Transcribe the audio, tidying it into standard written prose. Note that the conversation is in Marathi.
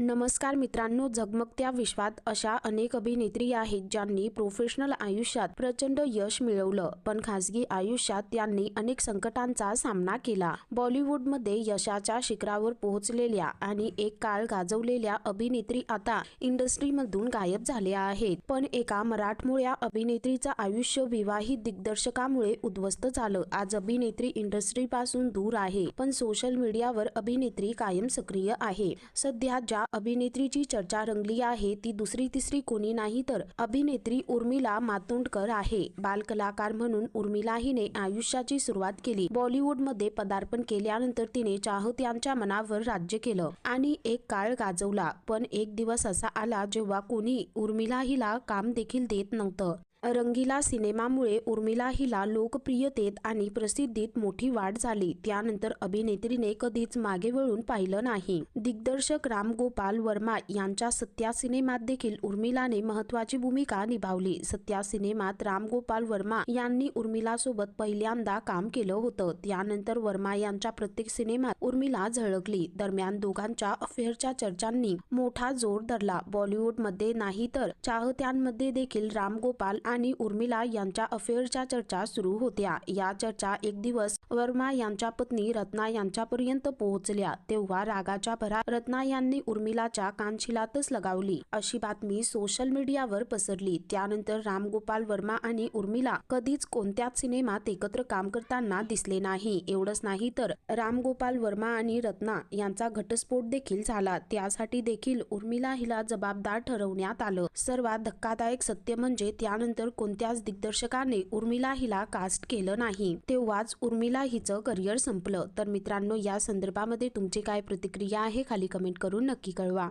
नमस्कार मित्रांनो, झगमगत्या विश्वात अशा अनेक अभिनेत्री आहेत ज्यांनी प्रोफेशनल आयुष्यात प्रचंड यश मिळवलं, पण खासगी आयुष्यात त्यांनी अनेक संकटांचा सामना केला. बॉलिवूडमध्ये यशाच्या शिखरावर पोहोचलेल्या आणि एक काळ गाजवलेल्या अभिनेत्री आता इंडस्ट्रीमधून गायब झाल्या आहेत. पण एका मराठमोळ्या अभिनेत्रीचं आयुष्य विवाहित दिग्दर्शकामुळे उद्ध्वस्त झालं. आज अभिनेत्री इंडस्ट्रीपासून दूर आहे, पण सोशल मीडियावर अभिनेत्री कायम सक्रिय आहे. सध्या ज्या अभिनेत्रीची चर्चा रंगली आहे ती दुसरी तिसरी कोणी नाही तर अभिनेत्री उर्मिला मातोंडकर आहे. बालकलाकार म्हणून उर्मिला हिने आयुष्याची सुरुवात केली. बॉलिवूडमध्ये पदार्पण केल्यानंतर तिने चाहत्यांच्या मनावर राज्य केलं आणि एक काळ गाजवला. पण एक दिवस असा आला जेव्हा कोणी उर्मिला हिला काम देखील देत नव्हतं. रंगीला सिनेमामुळे उर्मिला हिला लोकप्रियतेत आणि प्रसिद्धीत मोठी वाढ झाली. त्यानंतर अभिनेत्रीने कधीच मागे वळून पाहिलं नाही. दिग्दर्शक राम गोपाल वर्मा यांच्या सत्या सिनेमात देखील उर्मिलाने महत्त्वाची भूमिका निभावली. सत्या सिनेमात राम गोपाल वर्मा यांनी उर्मिलासोबत पहिल्यांदा काम केलं होतं. त्यानंतर वर्मा यांच्या प्रत्येक सिनेमात उर्मिला झळकली. दरम्यान दोघांच्या अफेअरच्या चर्चांनी मोठा जोर धरला. बॉलिवूडमध्ये नाही तर चाहत्यांमध्ये देखील राम गोपाल आणि उर्मिला यांच्या अफेअरच्या चर्चा सुरू होत्या. या चर्चा एक दिवस वर्मा यांच्या पत्नी रत्ना यांच्यापर्यंत पोहोचल्या. तेव्हा रागाच्या भरात रत्ना यांनी उर्मिलाच्या कानशिलातच लगावली अशी बातमी सोशल मीडियावर पसरली. त्यानंतर राम गोपाल वर्मा आणि उर्मिला कधीच कोणत्याच सिनेमात एकत्र काम करताना दिसले नाही. एवढंच नाही तर राम गोपाल वर्मा आणि रत्ना यांचा घटस्फोट देखील झाला. त्यासाठी देखील उर्मिला हिला जबाबदार ठरवण्यात आलं. सर्वात धक्कादायक सत्य म्हणजे त्यानंतर कोणत्याच दिग्दर्शकाने उर्मिला हिला कास्ट केलं नाही. तेव्हाच उर्मिला हिचं करिअर संपलं. तर मित्रांनो, या संदर्भामध्ये तुमची काय प्रतिक्रिया आहे खाली कमेंट करून नक्की कळवा.